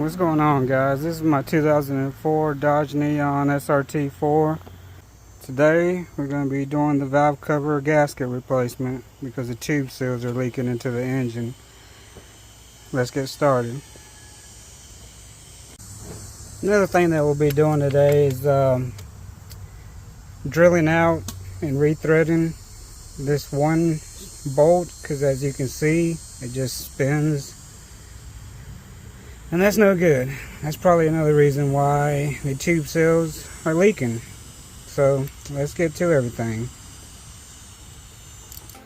What's going on, guys? This is my 2004 Dodge Neon SRT4. Today we're going to be doing the valve cover gasket replacement because the tube seals are leaking into the engine. Let's get started. Another thing that we'll be doing today is drilling out and rethreading this one bolt, because as you can see it just spins. And that's no good. That's probably another reason why the tube seals are leaking. So let's get to everything.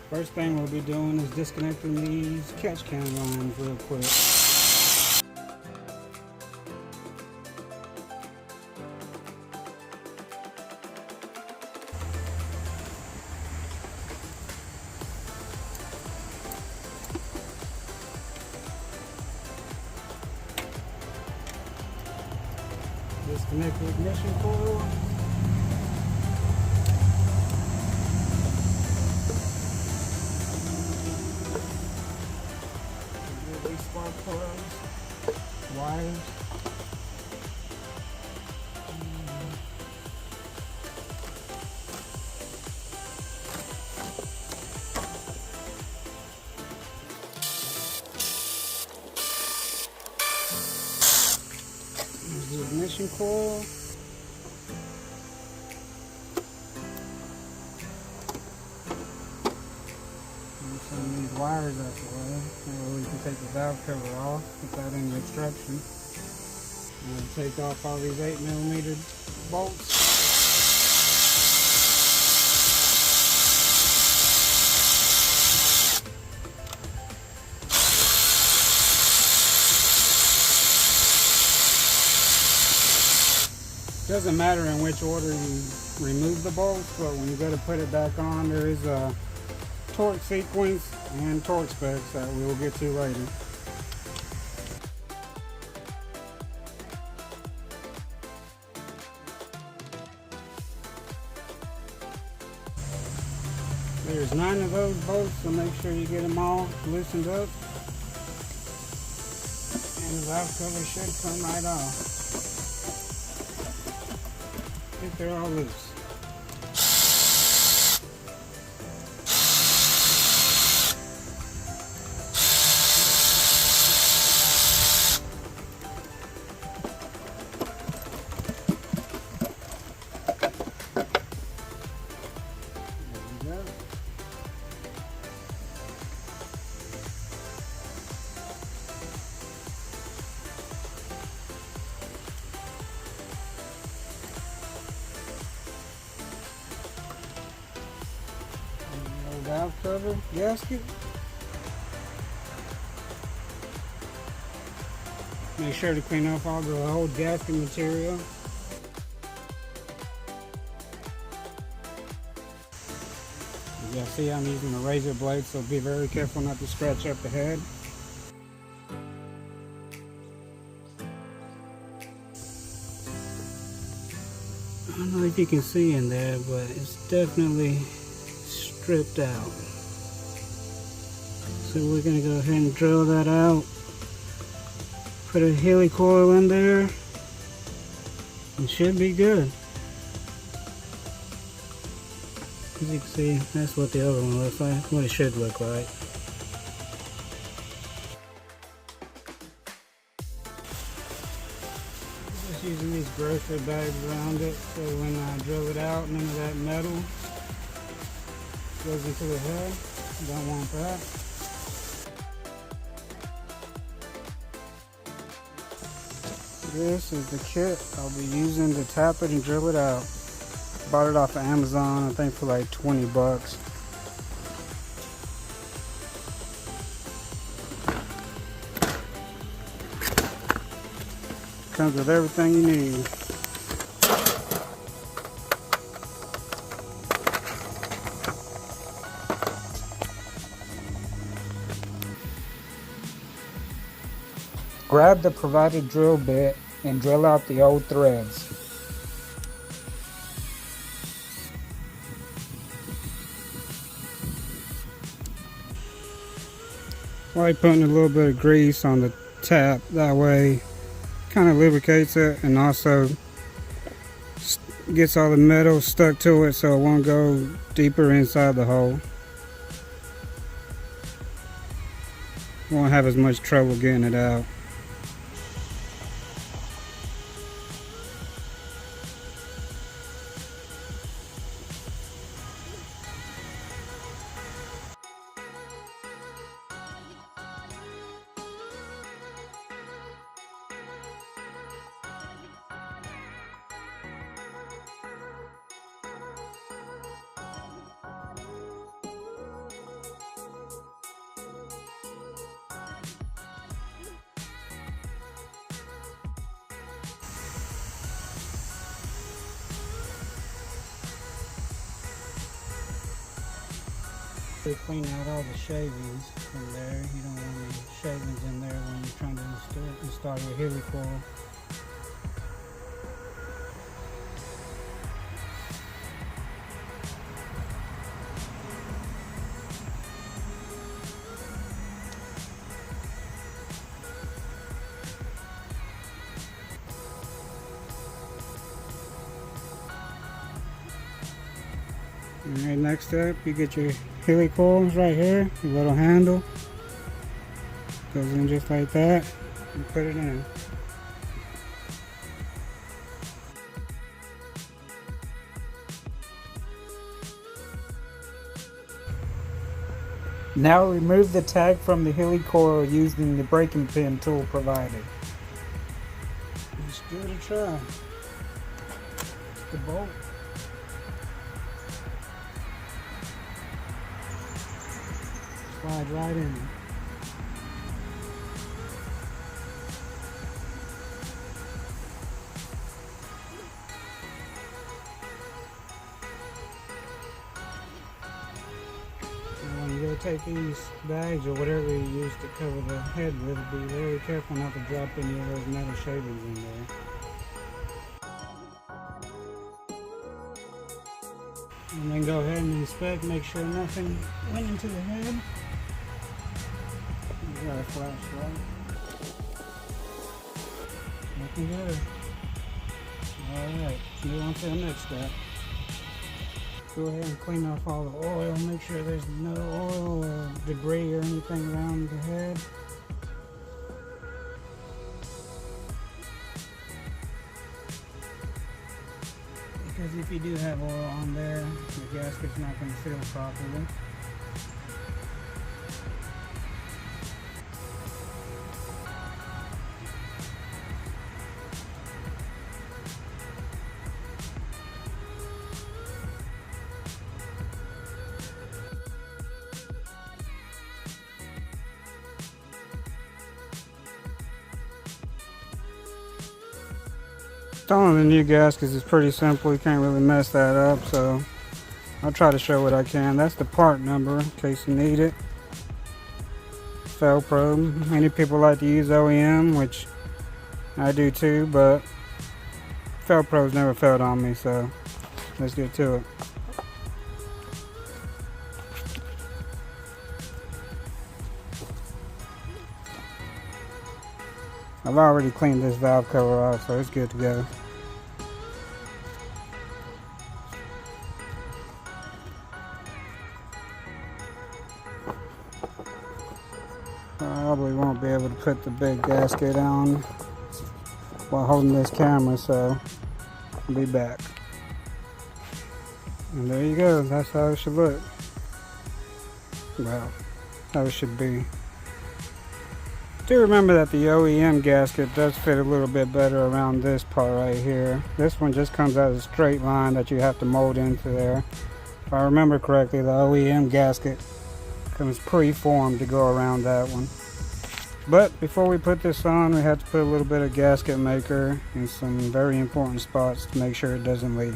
First thing we'll be doing is disconnecting these catch can lines real quick. Disconnect the ignition coil. These spark plugs, wires. There's the ignition coil. Some of these wires out the way, and we can take the valve cover off without any obstruction. And take off all these 8mm bolts. Doesn't matter in which order you remove the bolts, but when you go to put it back on, there is a torque sequence and torque specs that we will get to later. There's 9 of those bolts, so make sure you get them all loosened up. And the valve cover should come right off if they're all loose. Valve cover gasket. Make sure to clean off all the old gasket material. As y'all see, I'm using a razor blade, so be very careful not to scratch up the head. I don't know if you can see in there, but it's definitely stripped out. So we're going to go ahead and drill that out. Put a helicoil in there. It should be good. As you can see, that's what the other one looks like. What it should look like. Just using these grocery bags around it, so when I drill it out, none of that metal goes into the head. Don't want that. This is the kit I'll be using to tap it and drill it out. Bought it off of Amazon, I think for like 20 bucks. Comes with everything you need. Grab the provided drill bit and drill out the old threads. I like putting a little bit of grease on the tap, that way kind of lubricates it and also gets all the metal stuck to it so it won't go deeper inside the hole. Won't have as much trouble getting it out. We clean out all the shavings from there. You don't want any shavings in there when you're trying to install your helicoil. Alright, next up, you get your helicoils right here, your little handle. Goes in just like that, and put it in. Now remove the tag from the helicoil using the breaking pin tool provided. Just give it a try. The bolt. Slide right in. When you go take these bags or whatever you use to cover the head with, be very careful not to drop any of those metal shavings in there. And then go ahead and inspect, make sure nothing went into the head. You got a flashlight. Looking good. Alright, move on to the next step. Go ahead and clean off all the oil, make sure there's no oil or debris or anything around the head. Because if you do have oil on there, the gasket's not going to seal properly. Installing the new gaskets is pretty simple. You can't really mess that up, so I'll try to show what I can. That's the part number in case you need it. Felprobe. Many people like to use OEM, which I do too, but Felprobe's never failed on me, so let's get to it. I've already cleaned this valve cover off, so it's good to go. Probably won't be able to put the big gasket on while holding this camera, so I'll be back. And there you go, that's how it should look. Well, how it should be. Do remember that the OEM gasket does fit a little bit better around this part right here. This one just comes out as a straight line that you have to mold into there. If I remember correctly, the OEM gasket comes pre-formed to go around that one. But before we put this on, we have to put a little bit of gasket maker in some very important spots to make sure it doesn't leak.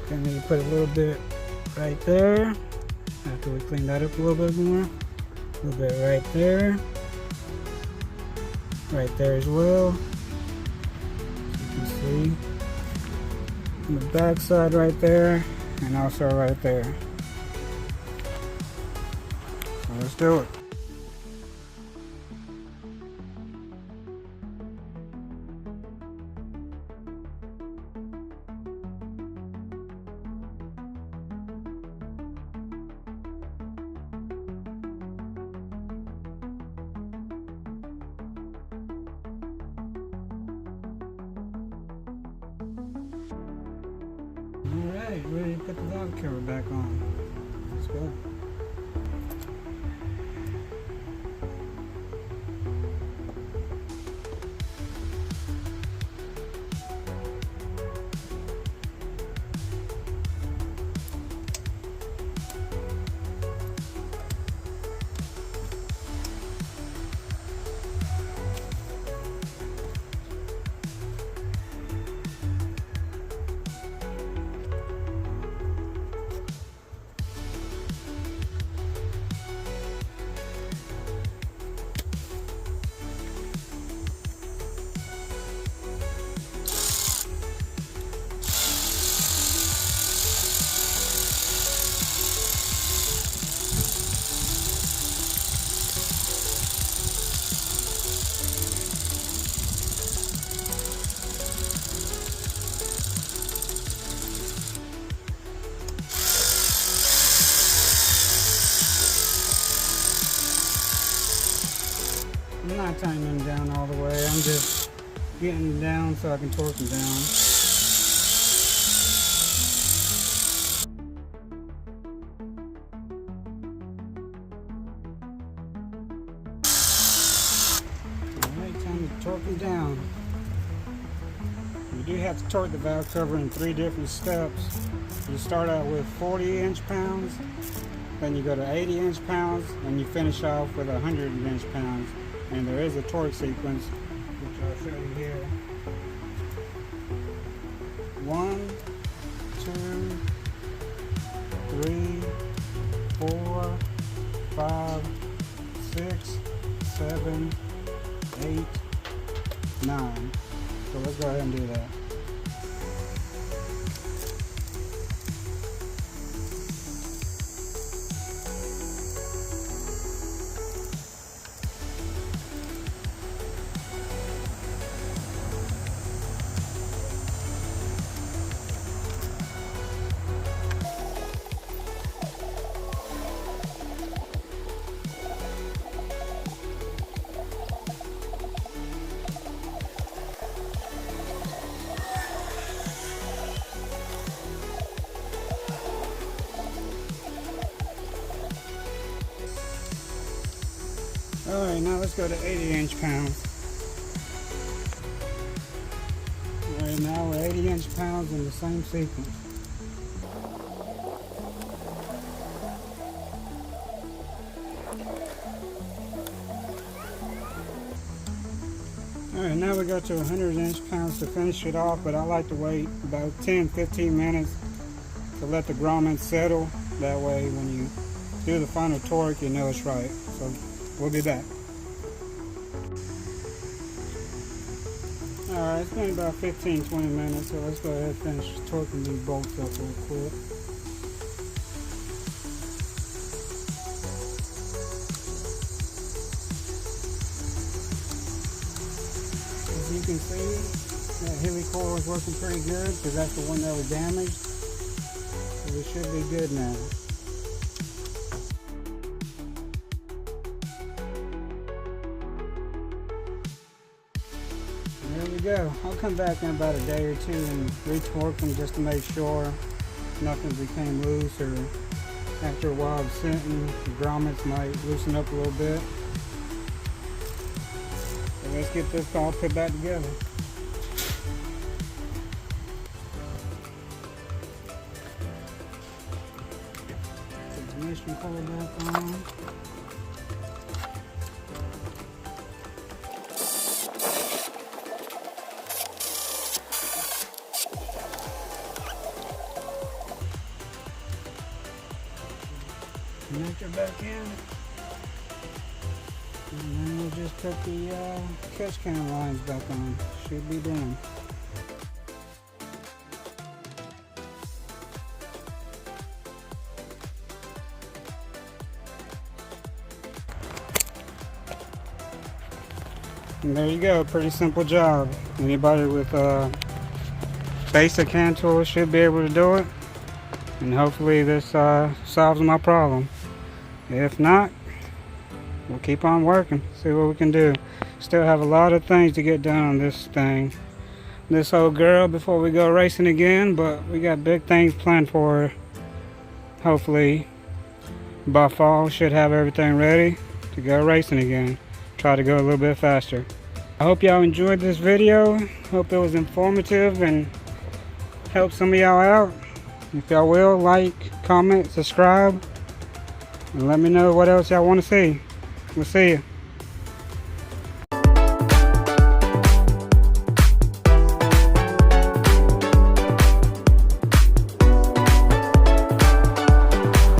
Then we put a little bit right there after we clean that up a little bit more. A little bit right there as well. You can see on the back side right there, and also right there. So let's do it. Alright, ready to put the valve cover back on. Let's go. I'm not tightening them down all the way, I'm just getting them down so I can torque them down. Alright, time to torque them down. You do have to torque the valve cover in 3 different steps. You start out with 40 inch-pounds, then you go to 80 inch-pounds, and you finish off with 100 inch-pounds. And there is a torque sequence, which I'll show you here. 1, 2, 3, 4, 5, 6, 7, 8, 9. So let's go ahead and do that. Alright, now let's go to 80 inch-pounds. Alright, now we're 80 inch-pounds in the same sequence. Alright, now we go to 100 inch-pounds to finish it off, but I like to wait about 10-15 minutes to let the grommet settle. That way when you do the final torque, you know it's right. So we'll be back. Alright, it's been about 15-20 minutes, so let's go ahead and finish torquing these bolts up real quick. As you can see, that helicoil is working pretty good because that's the one that was damaged. So we should be good now. There we go. I'll come back in about a day or two and retorque them just to make sure nothing became loose, or after a while of sitting, the grommets might loosen up a little bit. So let's get this all put back together. Put the ignition coil back on. Connector back in, and then we'll just put the catch can lines back on. Should be done. And there you go, pretty simple job. Anybody with basic hand tools should be able to do it, and hopefully this solves my problem. If not, we'll keep on working, see what we can do. Still have a lot of things to get done on this thing, this old girl before we go racing again, but we got big things planned for her. Hopefully by fall should have everything ready to go racing again. Try to go a little bit faster. I hope y'all enjoyed this video. Hope it was informative and help some of y'all out. If y'all will, like, comment, subscribe, and let me know what else y'all want to see. We'll see you.